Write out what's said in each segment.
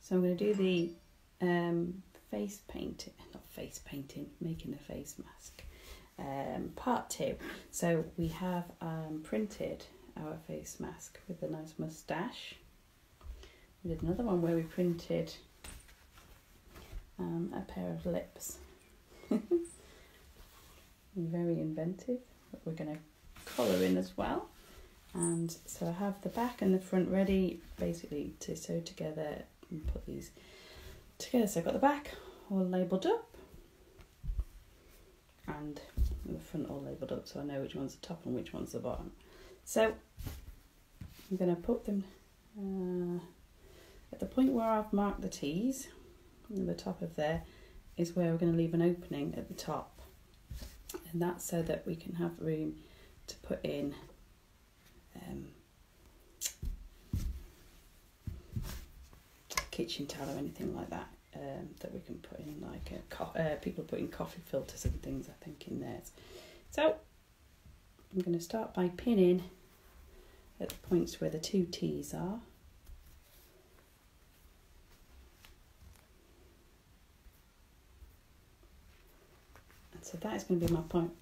So I'm going to do the face painting, not face painting, making the face mask, part 2. So we have printed our face mask with a nice moustache. We did another one where we printed a pair of lips. Very inventive, but we're going to colour in as well. And so I have the back and the front ready basically to sew together and put these together. So I've got the back all labelled up and the front all labelled up, so I know which one's the top and which one's the bottom. So I'm going to put them at the point where I've marked the T's, and the top of there is where we're going to leave an opening at the top, and that's so that we can have room to put in kitchen towel or anything like that, that we can put in, like people put in coffee filters and things, I think, in theirs. So I'm going to start by pinning at the points where the 2 T's are. And so that is going to be my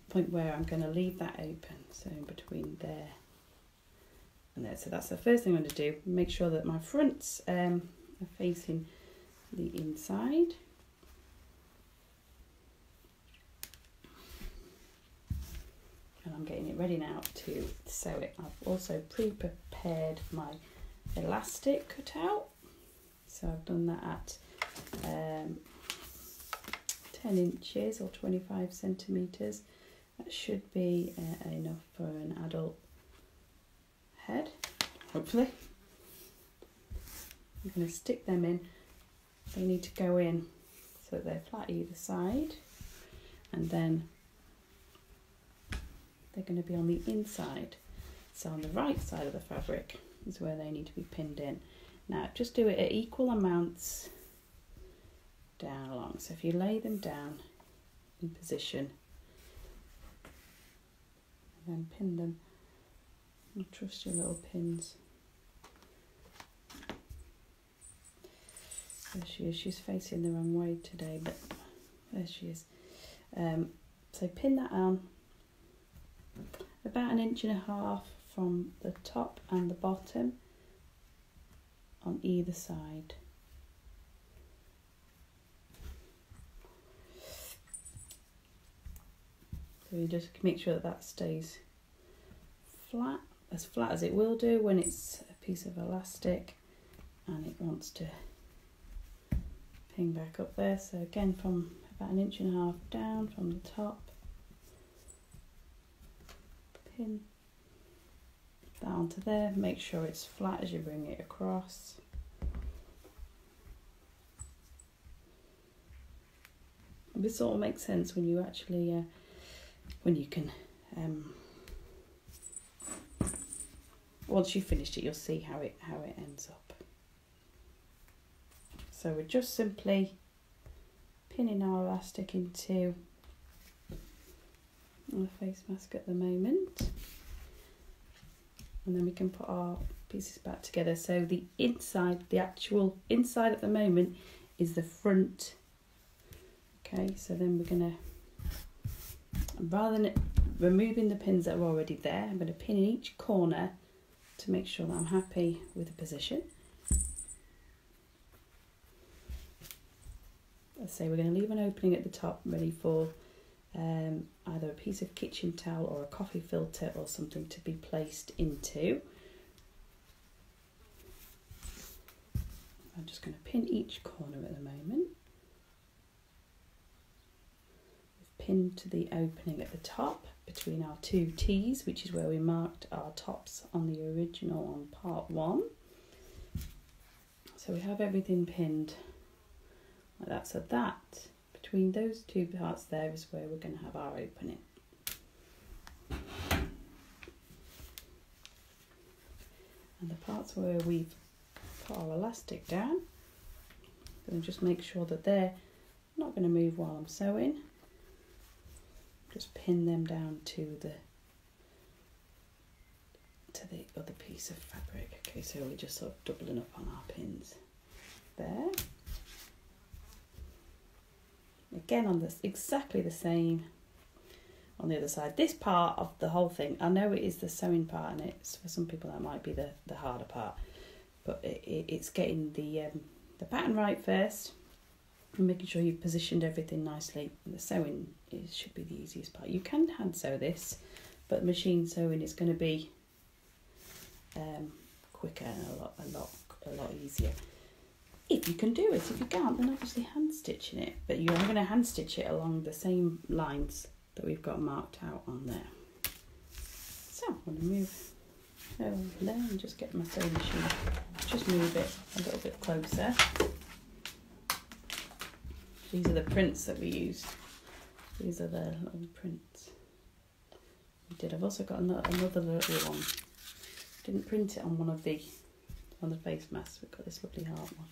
point where I'm going to leave that open, so in between there and there. So that's the first thing I'm going to do, make sure that my fronts are facing the inside. And I'm getting it ready now to sew it. I've also pre-prepared my elastic cutout. So I've done that at 10 inches or 25 centimetres. That should be enough for an adult head, hopefully. I'm going to stick them in. They need to go in so that they're flat either side, and then they're going to be on the inside. So on the right side of the fabric is where they need to be pinned in. Now just do it at equal amounts down along. So if you lay them down in position and then pin them, and trust your little pins. There she is. She's facing the wrong way today, but there she is. So pin that on about 1.5 inches from the top and the bottom on either side. So you just make sure that that stays flat as it will do when it's a piece of elastic and it wants to ping back up there. So again, from about 1.5 inches down from the top, pin that onto there, make sure it's flat as you bring it across. This all makes sense when you actually when you can once you've finished it, you'll see how it ends up. So we're just simply pinning our elastic into the face mask at the moment, and then we can put our pieces back together. So the inside, the actual inside at the moment is the front. Okay, so then we're going to, rather than removing the pins that are already there, I'm going to pin in each corner to make sure that I'm happy with the position. Let's say we're going to leave an opening at the top ready for either a piece of kitchen towel or a coffee filter or something to be placed into. I'm just going to pin each corner at the moment. We've pinned to the opening at the top between our 2 T's, which is where we marked our tops on the original on part 1. So we have everything pinned like that. So that, between those 2 parts there, is where we're going to have our opening. And the parts where we've put our elastic down, I'm going to just make sure that they're not going to move while I'm sewing. Just pin them down to the other piece of fabric. Okay, so we're just sort of doubling up on our pins there. Again on this, exactly the same on the other side. This part of the whole thing, I know it is the sewing part, and it's for some people that might be the harder part, but it's getting the pattern right first and making sure you've positioned everything nicely. And the sewing should be the easiest part. You can hand sew this, but machine sewing is going to be quicker and a lot easier. If you can do it. If you can't, then obviously hand stitching it. But you are going to hand stitch it along the same lines that we've got marked out on there. So I'm going to move over there and just get my sewing machine. Just move it a little bit closer. These are the prints that we used. These are the little prints we did. I've also got another little one. Didn't print it on one of the face masks. We've got this lovely heart one.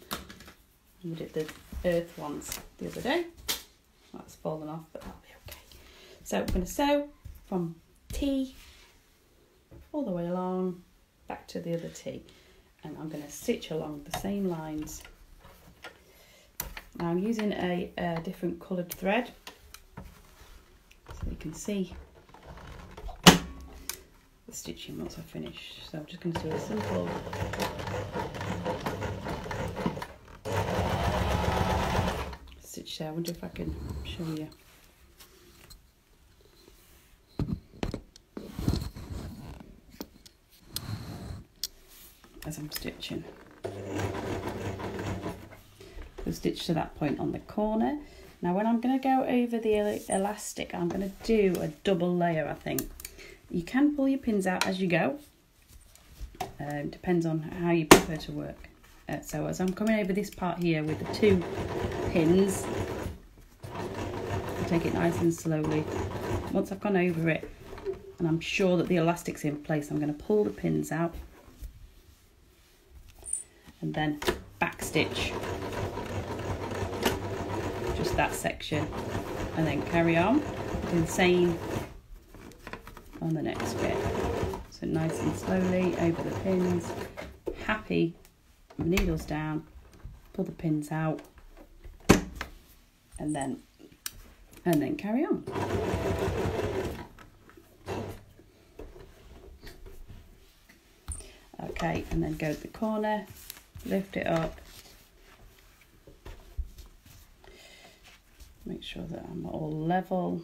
And we did the earth ones the other day. That's fallen off, but that'll be okay. So I'm going to sew from T all the way along back to the other T, and I'm going to stitch along the same lines. Now I'm using a different coloured thread so you can see the stitching once I finish. So I'm just going to do a simple stitch there. I wonder if I can show you. As I'm stitching. So stitch to that point on the corner. Now when I'm going to go over the elastic, I'm going to do a double layer, I think. You can pull your pins out as you go. Depends on how you prefer to work. So as I'm coming over this part here with the 2 pins, take it nice and slowly. Once I've gone over it and I'm sure that the elastic's in place, I'm going to pull the pins out and then back stitch just that section, and then carry on. Do the same on the next bit. So nice and slowly over the pins, happy, needles down, pull the pins out, and then carry on. Okay, and then go to the corner, lift it up, make sure that I'm all level.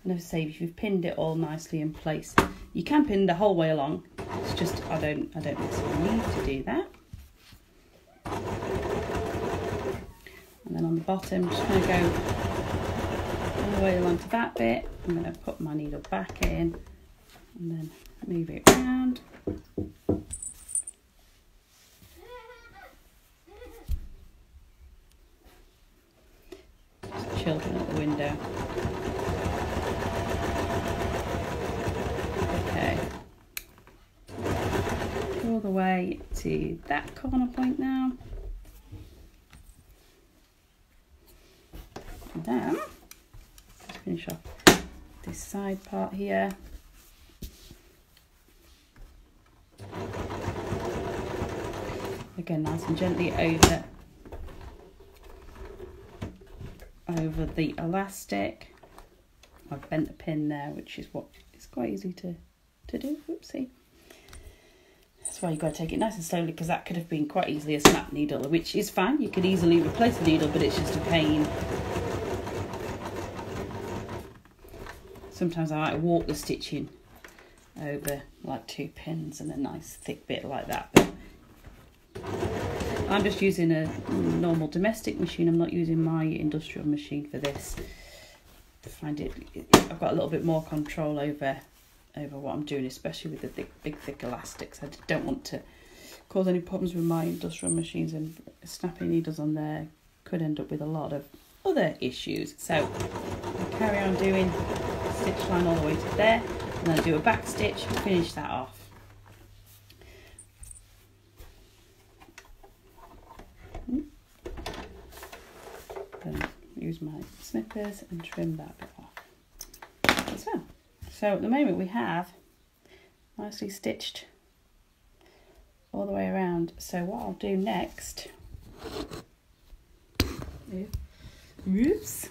And as I say, if you've pinned it all nicely in place, you can pin the whole way along. It's just I don't necessarily need to do that. And then on the bottom, just going to go all the way along to that bit. I'm going to put my needle back in and then move it round. Just children at the window. Okay. All the way to that corner point now. And then let's finish off this side part here. Again, nice and gently over the elastic. I've bent the pin there, which is what is quite easy to do. Whoopsie. That's why you've got to take it nice and slowly, because that could have been quite easily a snap needle, which is fine. You could easily replace the needle, but it's just a pain. Sometimes I like walk the stitching over like 2 pins and a nice thick bit like that. But I'm just using a normal domestic machine. I'm not using my industrial machine for this. I find I've got a little bit more control over what I'm doing, especially with the big thick elastics. I don't want to cause any problems with my industrial machines, and snapping needles on there could end up with a lot of other issues. So I'll carry on doing the stitch line all the way to there, and then I'll do a back stitch and finish that off. Then use my snippers and trim that bit off as well. So at the moment we have nicely stitched all the way around around. So what I'll do next, oops,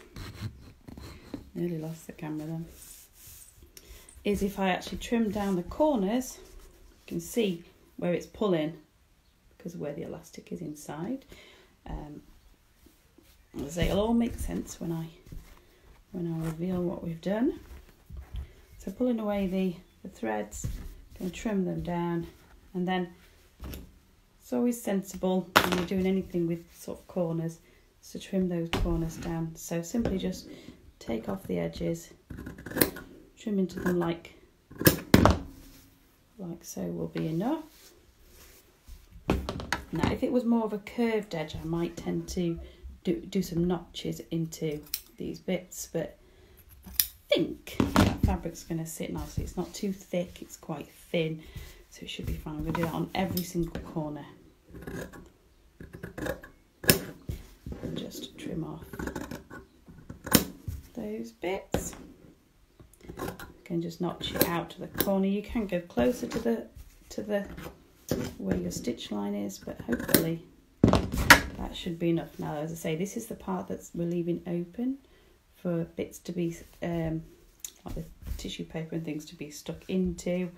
nearly lost the camera then, is if I actually trim down the corners, you can see where it's pulling because of where the elastic is inside. As I say, it'll all make sense when I reveal what we've done. So pulling away the threads, going to trim them down, and then it's always sensible when you're doing anything with sort of corners is to trim those corners down. So simply just take off the edges, trim into them like so will be enough. Now if it was more of a curved edge, I might tend to do some notches into these bits, but I think that fabric's going to sit nicely. It's not too thick, it's quite thin, so it should be fine. I'm going to do that on every single corner. And just trim off those bits. You can just notch it out to the corner. You can go closer to the where your stitch line is, but hopefully that should be enough. Now, as I say, this is the part that we're leaving open for bits to be like the tissue paper and things to be stuck into.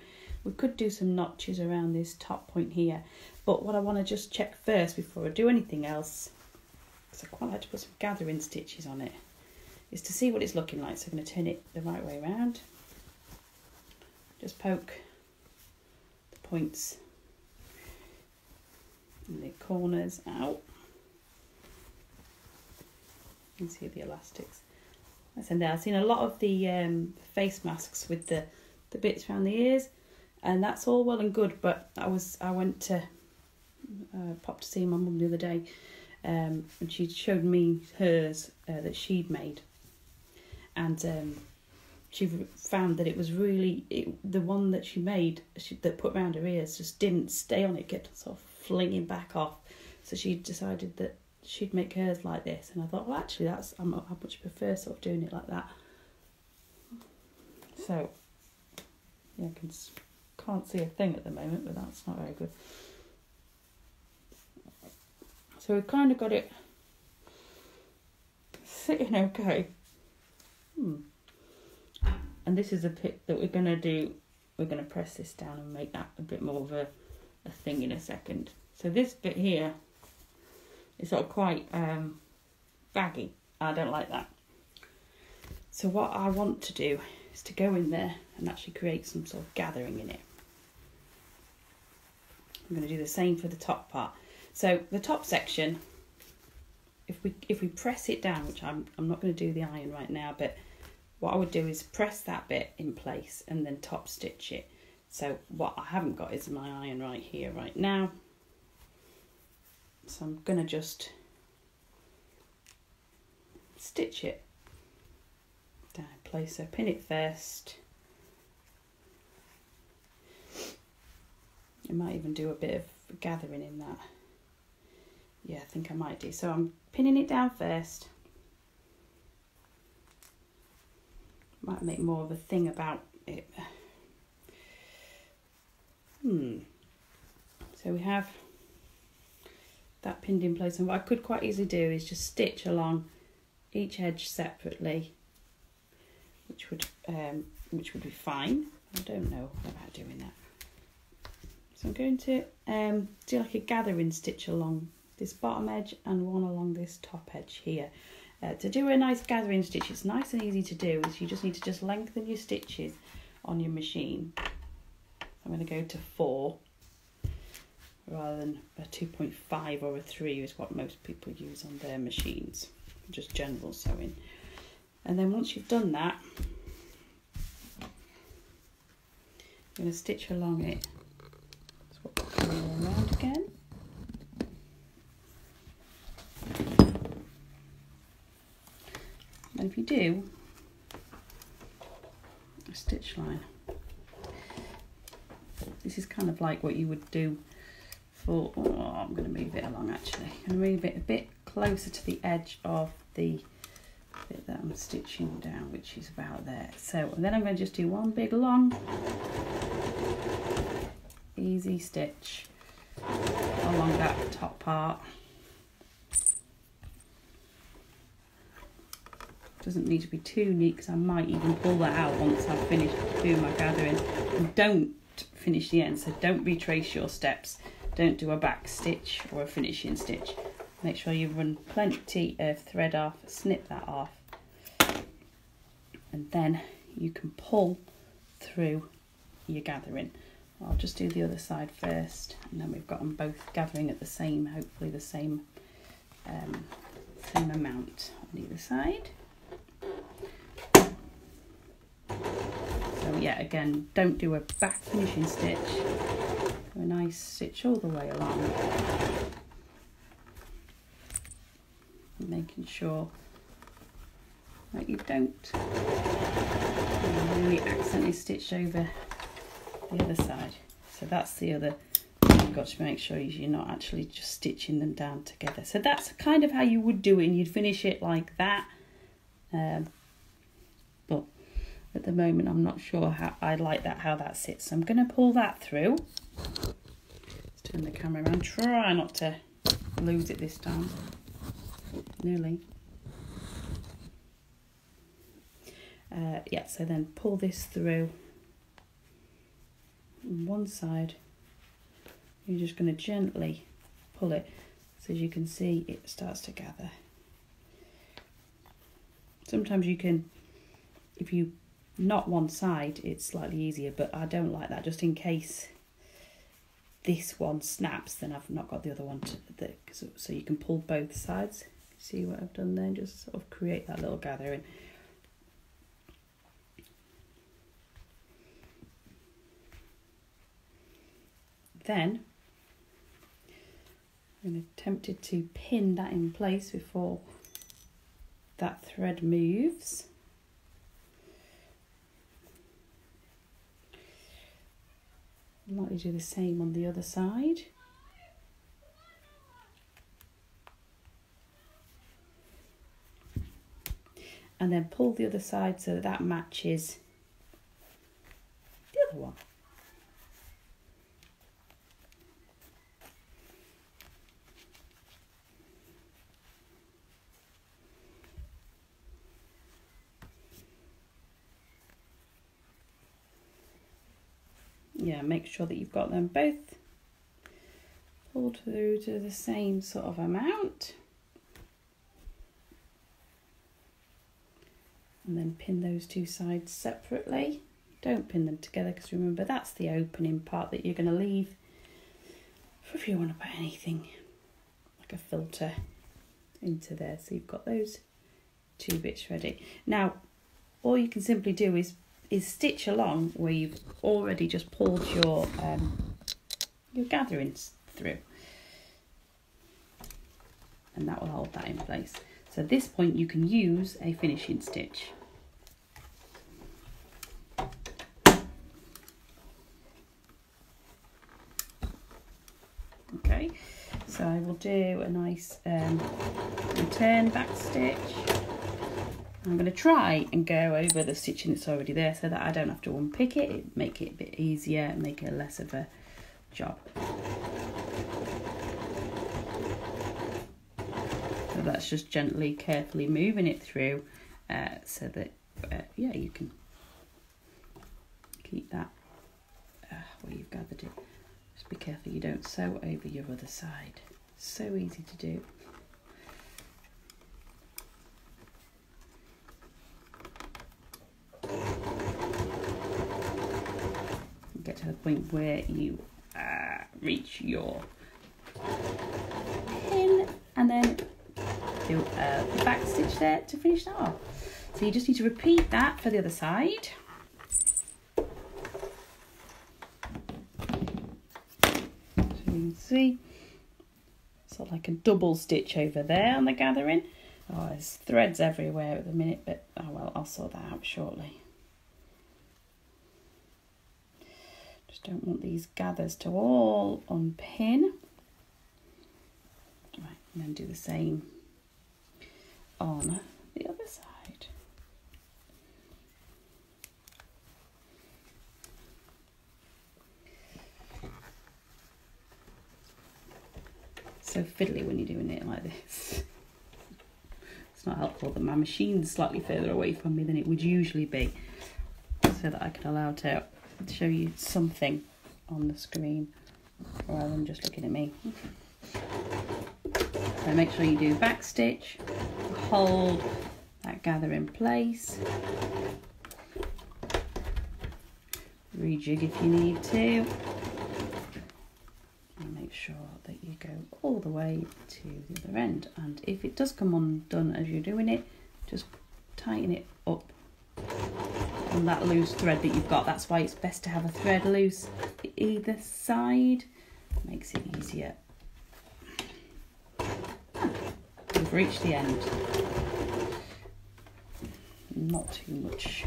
We could do some notches around this top point here, but what I want to just check first before I do anything else, because I quite like to put some gathering stitches on it, is to see what it's looking like. So I'm going to turn it the right way around, just poke the points and the corners out. You can see the elastics. That's in there. I've seen a lot of the face masks with the bits around the ears, and that's all well and good, but I went to popped to see my mum the other day, and she showed me hers that she'd made, and she found that it was really the one that she made that put around her ears just didn't stay on. It kept sort of flinging back off, so she decided that she'd make hers like this, and I thought, well, actually I much prefer sort of doing it like that. So yeah, I can't see a thing at the moment, but that's not very good. So we've kind of got it sitting okay. And this is a bit that we're going to do. We're going to press this down and make that a bit more of a thing in a second. So this bit here is sort of quite baggy. I don't like that. So what I want to do is to go in there and actually create some sort of gathering in it. I'm going to do the same for the top part. So the top section, if we press it down, which I'm not going to do the iron right now, but what I would do is press that bit in place and then top stitch it. So what I haven't got is my iron right here right now. So I'm going to just stitch it down in place. So pin it first. I might even do a bit of gathering in that. Yeah, I think I might do. So I'm pinning it down first. Might make more of a thing about it. So we have that pinned in place, and what I could quite easily do is just stitch along each edge separately, which would be fine. I don't know about doing that. So I'm going to do like a gathering stitch along this bottom edge and one along this top edge here. To do a nice gathering stitch, it's nice and easy to do, is you just need to just lengthen your stitches on your machine. I'm going to go to 4 rather than a 2.5 or a 3 is what most people use on their machines, just general sewing. And then once you've done that, I'm going to stitch along it. Swap the camera around again. And if you do a stitch line, this is kind of like what you would do for, I'm going to move it along actually. I'm going to move it a bit closer to the edge of the bit that I'm stitching down, which is about there. So and then I'm going to just do one big long easy stitch top part. Doesn't need to be too neat because I might even pull that out once I've finished doing my gathering. And don't finish the end, so don't retrace your steps. Don't do a back stitch or a finishing stitch. Make sure you run plenty of thread off, snip that off, and then you can pull through your gathering. I'll just do the other side first, and then we've got them both gathering at the same, hopefully the same amount on either side. So yeah, again, don't do a back finishing stitch. Do a nice stitch all the way along, making sure that you don't really accidentally stitch over the other side. So that's the other thing you've got to make sure you're not actually just stitching them down together. So that's kind of how you would do it, and you'd finish it like that. But at the moment I'm not sure how I like that, how that sits. So I'm going to pull that through. Let's turn the camera around. Try not to lose it this time. Nearly. Yeah, so then pull this through on one side. You're just going to gently pull it, so as you can see it starts to gather. Sometimes you can, if you knot one side, it's slightly easier, but I don't like that, just in case this one snaps, then I've not got the other one so you can pull both sides. See what I've done there? Just sort of create that little gathering. Then I'm going to tempted to pin that in place before that thread moves. I might do the same on the other side. And then pull the other side so that matches the other one. Yeah, make sure that you've got them both pulled through to the same sort of amount. And then pin those two sides separately. Don't pin them together, because remember that's the opening part that you're going to leave for if you want to put anything like a filter into there. So you've got those two bits ready. Now all you can simply do is stitch along where you've already just pulled your gatherings through, and that will hold that in place. So at this point you can use a finishing stitch. Okay, so I will do a nice return back stitch. I'm going to try and go over the stitching that's already there so that I don't have to unpick it, make it a bit easier and make it less of a job. So that's just gently, carefully moving it through so that, yeah, you can keep that where you've gathered it. Just be careful you don't sew over your other side. So easy to do. Get to the point where you reach your pin, and then do a back stitch there to finish that off. So you just need to repeat that for the other side. So you can see sort of like a double stitch over there on the gathering. Oh, there's threads everywhere at the minute, but oh well, I'll sort that out shortly. Just don't want these gathers to all unpin. Right, and then do the same on the other side. so fiddly when you're doing it like this. It's not helpful that my machine's slightly further away from me than it would usually be, so that I can allow to show you something on the screen rather than just looking at me. So make sure you do back stitch, hold that gather in place, rejig if you need to, and make sure that you go all the way to the other end. And if it does come undone as you're doing it, just tighten it up on that loose thread that you've got. That's why it's best to have a thread loose to either side. It makes it easier. We've reached the end. Not too much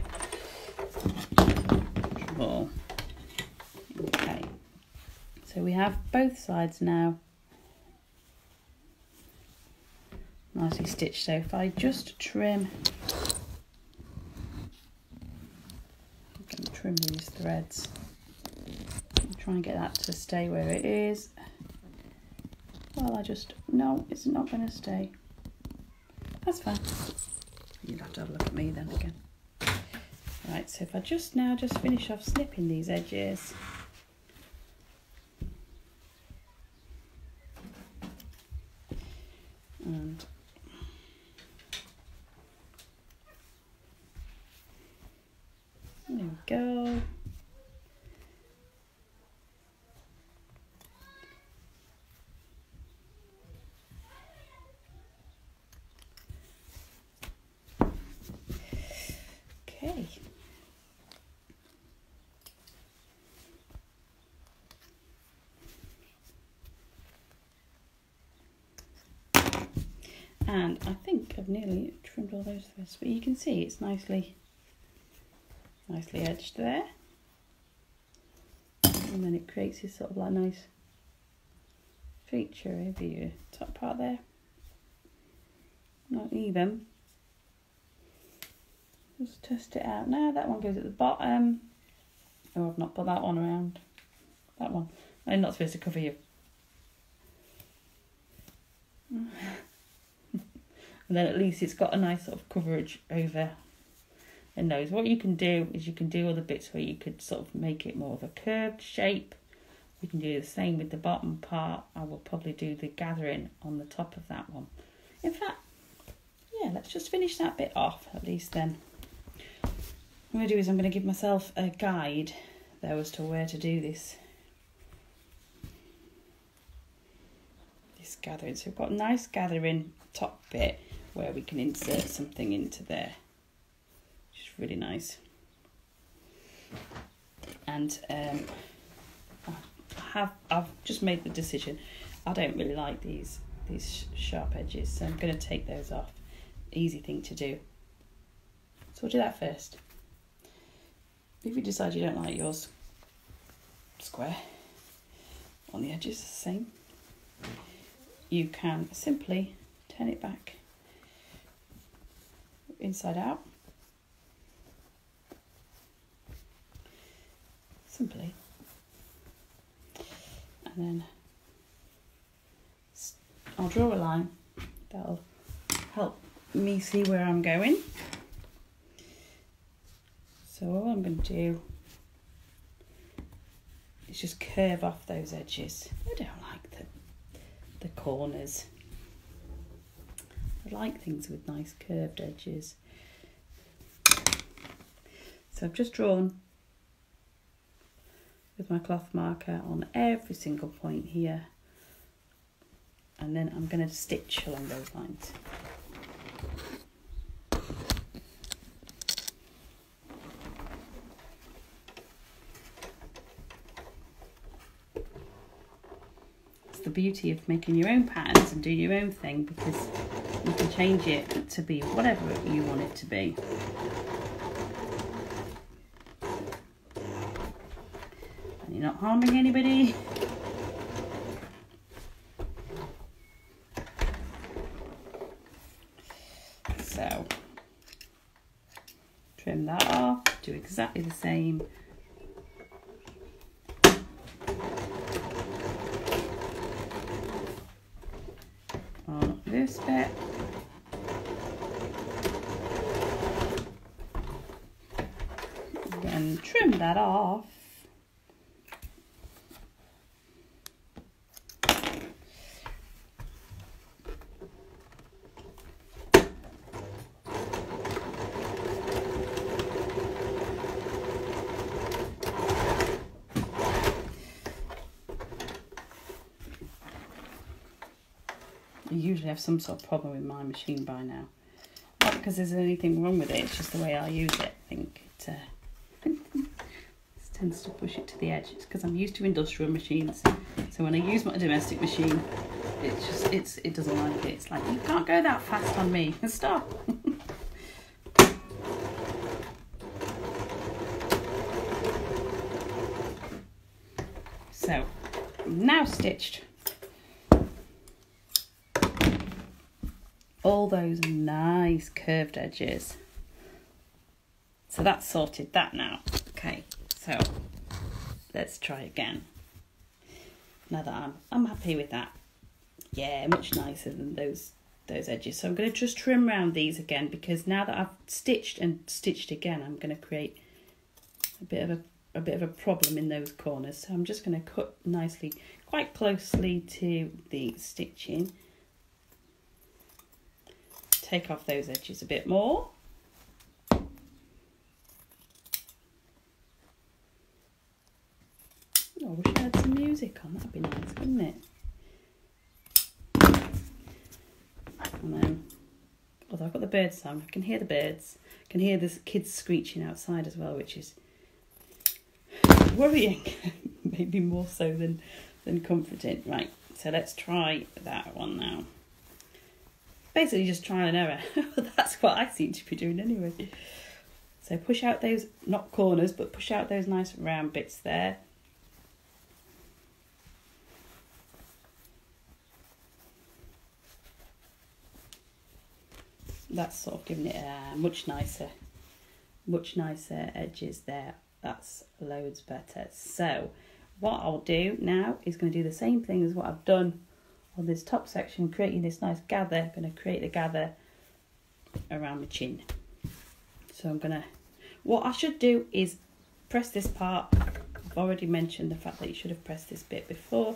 trouble. Okay, so we have both sides now nicely stitched. So if I just trim these threads, try and get that to stay where it is. Well, no, it's not going to stay. That's fine. You'll have to have a look at me then again. Right, so if I just finish off snipping these edges. And there we go. Okay. And I think I've nearly trimmed all those threads, but you can see it's nicely edged there. And then it creates this sort of like nice feature over your top part there. Not even. Just test it out. Now that one goes at the bottom. Oh, I've not put that one around. That one. I'm not supposed to cover you. And then at least it's got a nice sort of coverage over the nose. What you can do is you can do other bits where you could sort of make it more of a curved shape. You can do the same with the bottom part. I will probably do the gathering on the top of that one. In fact, yeah, let's just finish that bit off at least then. What I'm going to do is I'm going to give myself a guide though as to where to do this gathering. So we've got a nice gathering top bit where we can insert something into there, which is really nice. And I've just made the decision. I don't really like these sharp edges, so I'm going to take those off. Easy thing to do. So we'll do that first. If you decide you don't like yours square on the edges, the same, you can simply turn it back inside out. Simply. And then I'll draw a line. That'll help me see where I'm going. So all I'm going to do is just curve off those edges. I don't like the corners. I like things with nice curved edges. So I've just drawn with my cloth marker on every single point here, and then I'm going to stitch along those lines. The beauty of making your own patterns and do your own thing, because you can change it to be whatever you want it to be. And you're not harming anybody. So trim that off, do exactly the same. on this bit. And trim that off. I usually have some sort of problem with my machine by now. Not because there's anything wrong with it, it's just the way I use it. I think it tends to push it to the edge. It's because I'm used to industrial machines. So when I use my domestic machine, it doesn't like it. It's like, you can't go that fast on me. Stop. So, I'm now stitched all those nice curved edges. So that's sorted that now. Okay, so let's try again. Now that I'm happy with that. Yeah, much nicer than those edges. So I'm going to just trim around these again, because now that I've stitched and stitched again, I'm going to create a bit of a problem in those corners. So I'm just going to cut nicely, quite closely to the stitching. Take off those edges a bit more. Oh, I wish I had some music on, that'd be nice, wouldn't it? And then, although I've got the bird sound, I can hear the birds. I can hear the kids screeching outside as well, which is worrying, maybe more so than comforting. Right, so let's try that one now. Basically just trial and error. That's what I seem to be doing anyway. So push out those, not corners, but push out those nice round bits there. That's sort of giving it a much nicer edges there. That's loads better. So what I'll do now is going to do the same thing as what I've done on this top section, creating this nice gather. I'm going to create the gather around my chin. So I'm going to, what I should do is press this part. I've already mentioned the fact that you should have pressed this bit before,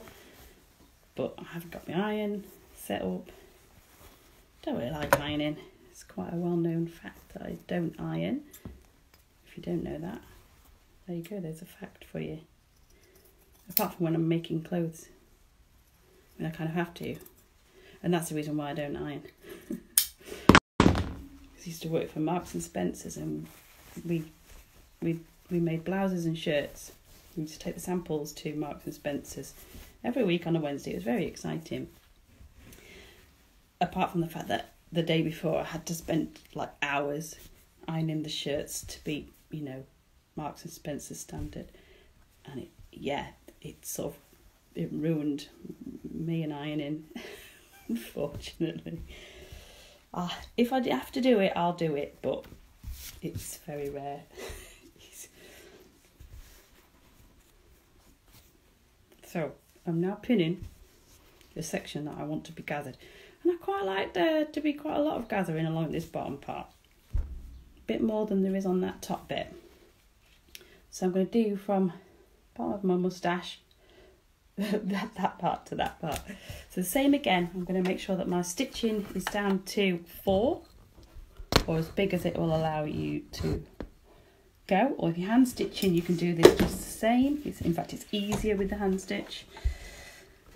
but I haven't got my iron set up. Don't really like ironing. It's quite a well-known fact that I don't iron. If you don't know that, there you go, there's a fact for you. Apart from when I'm making clothes. I mean, I kind of have to, and that's the reason why I don't iron. I used to work for Marks and Spencer's, and we made blouses and shirts. We used to take the samples to Marks and Spencer's every week on a Wednesday. It was very exciting. Apart from the fact that the day before I had to spend like hours ironing the shirts to be, you know, Marks and Spencer's standard, and it ruined me and ironing, unfortunately. If I have to do it, I'll do it, but it's very rare. So I'm now pinning the section that I want to be gathered, and I quite like there to be quite a lot of gathering along this bottom part, a bit more than there is on that top bit. So I'm going to do from the bottom of my moustache that part to that part. So the same again, I'm going to make sure that my stitching is down to 4, or as big as it will allow you to go. Or if you're hand stitching, you can do this just the same. In fact, it's easier with the hand stitch.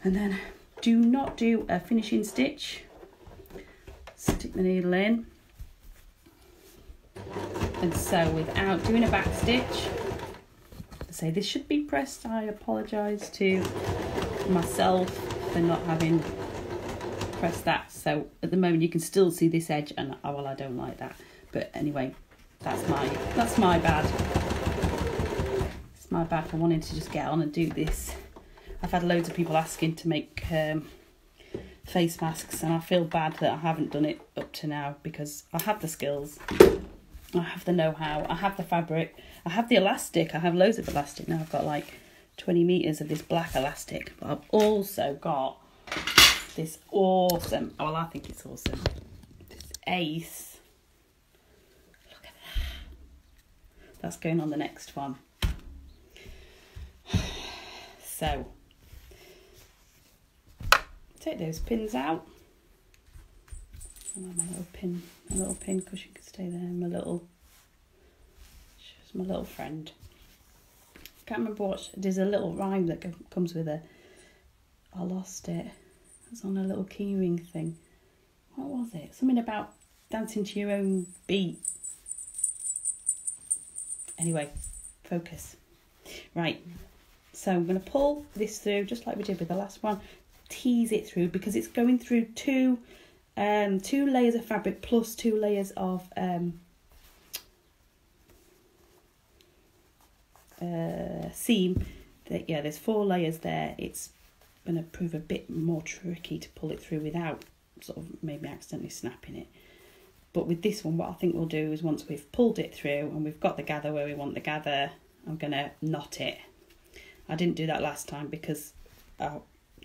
And then do not do a finishing stitch. Stick the needle in, and so without doing a back stitch, say this should be pressed. I apologise to myself for not having pressed that. So at the moment you can still see this edge, and well, I don't like that. But anyway, that's my bad. It's my bad for wanting to just get on and do this. I've had loads of people asking to make face masks, and I feel bad that I haven't done it up to now, because I have the skills, I have the know-how, I have the fabric, I have the elastic. I have loads of elastic now. I've got like 20 meters of this black elastic, but I've also got this awesome, well, I think it's awesome, this ace. Look at that. That's going on the next one. So, take those pins out. My little pin cushion can stay there. She's my little friend. Can't remember what, there's a little rhyme that comes with it. I lost it. It was on a little keyring thing. What was it? Something about dancing to your own beat. Anyway, focus. Right, so I'm going to pull this through just like we did with the last one. Tease it through because it's going through two layers of fabric plus 2 layers of seam. Yeah, there's 4 layers there. It's going to prove a bit more tricky to pull it through without sort of maybe accidentally snapping it. But with this one, what I think we'll do is once we've pulled it through and we've got the gather where we want the gather, I'm going to knot it. I didn't do that last time because I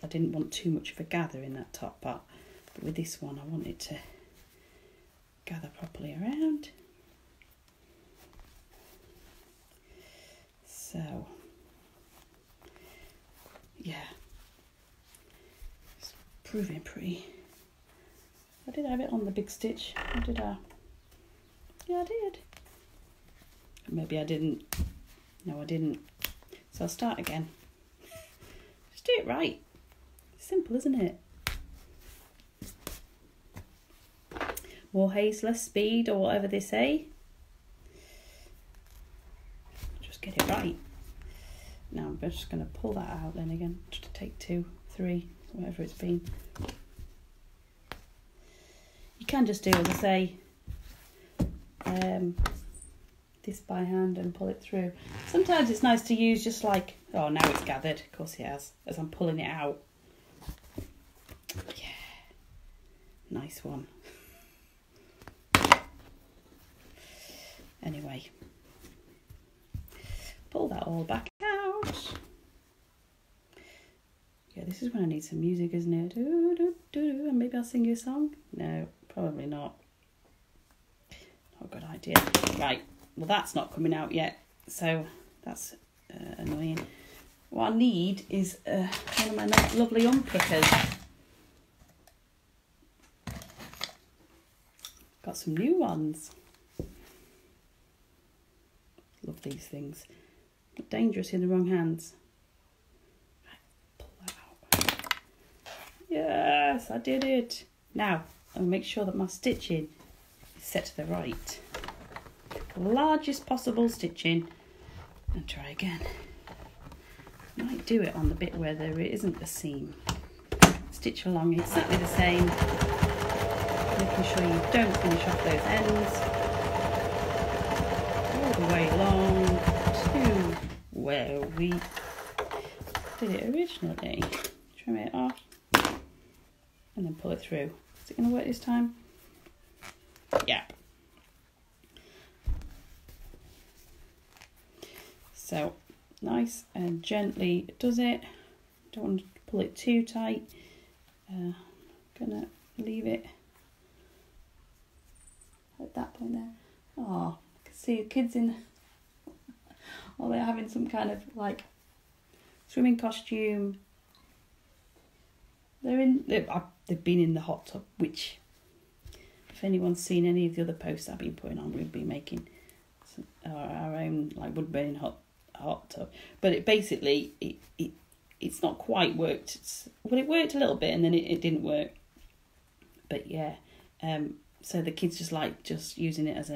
didn't want too much of a gather in that top part. But with this one, I want it to gather properly around. So, yeah, it's proving pretty. I did have it on the big stitch, or did I? Yeah, I did. Maybe I didn't. No, I didn't. So I'll start again. Just do it right. Simple, isn't it? More haste, less speed, or whatever they say. Just get it right. Now I'm just going to pull that out then again. Just take 2, 3, whatever it's been. You can just do, as I say, this by hand and pull it through. Sometimes it's nice to use just like, oh, now it's gathered. Of course it has, as I'm pulling it out. Yeah, nice one. Anyway, pull that all back out. Yeah, this is when I need some music, isn't it? Do, do, do, do. And maybe I'll sing you a song? No, probably not. Not a good idea. Right, well that's not coming out yet, so that's annoying. What I need is one of my lovely unpickers. Got some new ones. Love these things. But dangerous in the wrong hands. Right, pull that out. Yes, I did it. Now, I'll make sure that my stitching is set to the right. Largest possible stitching. And try again. Might do it on the bit where there isn't a seam. Stitch along exactly the same. Making sure you don't finish off those ends. All the way along to where we did it originally. Trim it off and then pull it through. Is it going to work this time? Yeah. So nice and gently does it. Don't want to pull it too tight. Gonna leave it at that point there. Oh, I can see the kids in. Oh, they're having some kind of like swimming costume. They've been in the hot tub, which, if anyone's seen any of the other posts I've been putting on, we've been making our own like wood burning hot tub. But it basically it's not quite worked. Well, it worked a little bit and then it didn't work. But yeah, so the kids just using it as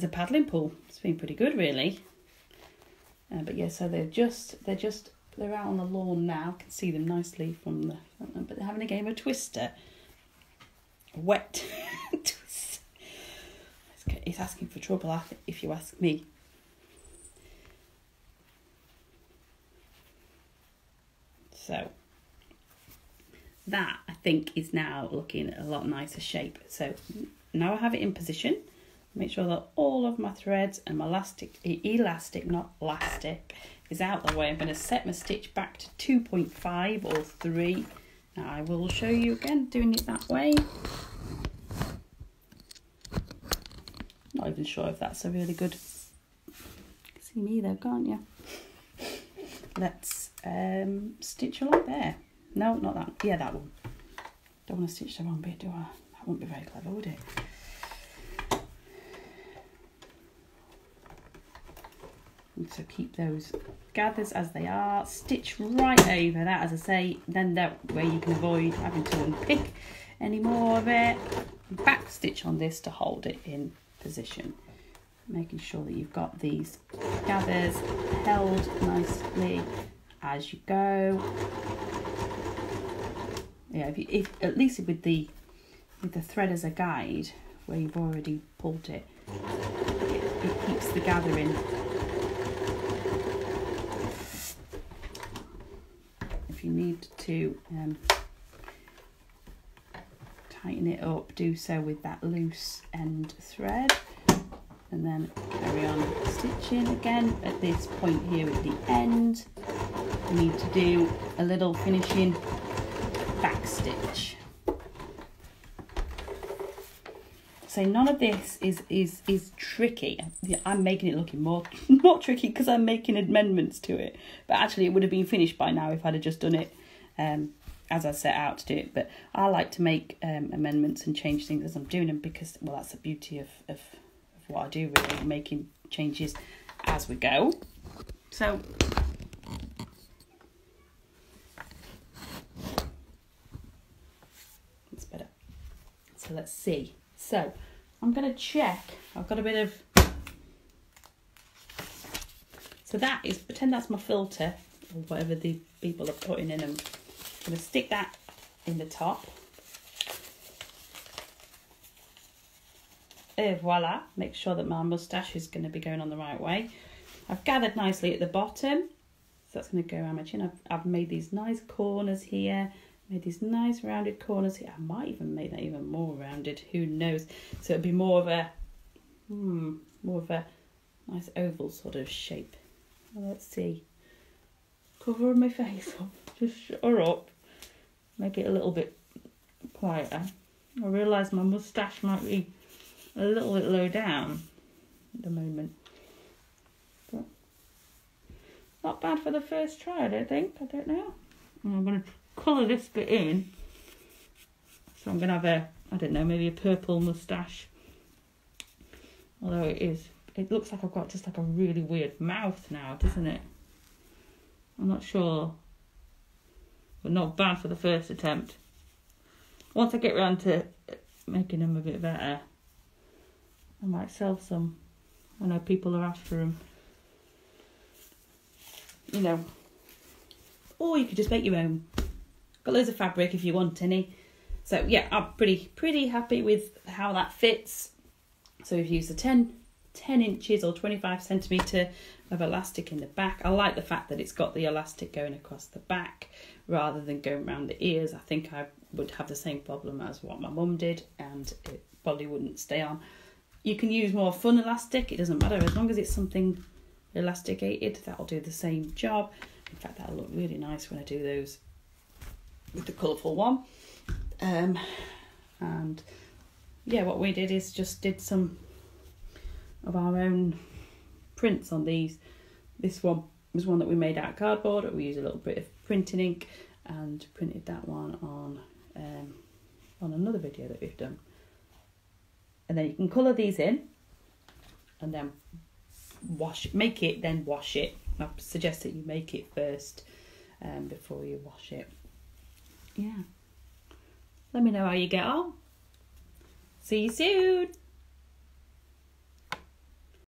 a paddling pool. It's been pretty good, really. But yeah, so they're out on the lawn now. I can see them nicely from the front, but they're having a game of Twister. Wet Twister. It's asking for trouble, if you ask me. So that, I think, is now looking a lot nicer shape. So now I have it in position. Make sure that all of my threads and my elastic, not elastic, is out the way. I'm going to set my stitch back to 2.5 or 3 Now I will show you again doing it that way. Not even sure if that's a really good, see me though, can't you? Let's stitch along there. No, not that. Yeah, that one. Don't want to stitch the wrong bit, do I? That wouldn't be very clever, would it? And so keep those gathers as they are. Stitch right over that, as I say. Then that way you can avoid having to unpick any more of it. Back stitch on this to hold it in position. Making sure that you've got these gathers held nicely as you go. Yeah, if at least with the thread as a guide, where you've already pulled it, it keeps the gathering. If you need to tighten it up, do so with that loose end thread, and then carry on stitching again. At this point here at the end, you need to do a little finishing back stitch. So none of this is tricky. I'm making it looking more tricky because I'm making amendments to it, but actually it would have been finished by now if I'd have just done it as I set out to do it. But I like to make amendments and change things as I'm doing them, because, well, that's the beauty of what I do, really, making changes as we go. So that's better. So let's see. So I'm going to check. I've got a bit of, so that is, pretend that's my filter or whatever the people are putting in them. I'm going to stick that in the top. Et voila, make sure that my moustache is going to be going on the right way. I've gathered nicely at the bottom, so that's going to go around my chin. I've made these nice corners here, made these nice rounded corners here. I might even make that even more rounded, who knows. So it'll be more of a nice oval sort of shape. Well, let's see. Cover my face up, just shut her up, make it a little bit quieter. I realise my moustache might be a little bit low down at the moment, but not bad for the first try, I don't think. I don't know. And I'm going to colour this bit in, so I'm going to have a, I don't know, maybe a purple moustache, although it looks like I've got just like a really weird mouth now, doesn't it? I'm not sure, but not bad for the first attempt. Once I get round to making them a bit better, I might sell some. I know people are after them. You know. Or you could just make your own. Got loads of fabric if you want any. So yeah, I'm pretty happy with how that fits. So we've used a 10 inches or 25 centimetre of elastic in the back. I like the fact that it's got the elastic going across the back rather than going around the ears. I think I would have the same problem as what my mum did, and it probably wouldn't stay on. You can use more fun elastic, it doesn't matter, as long as it's something elasticated, that'll do the same job. In fact, that'll look really nice when I do those with the colourful one. And yeah, what we did is just did some of our own prints on these. This one was one that we made out of cardboard. We used a little bit of printing ink and printed that one on another video that we've done. And then you can colour these in and then wash it, make it, then wash it. I suggest that you make it first before you wash it. Yeah. Let me know how you get on. See you soon.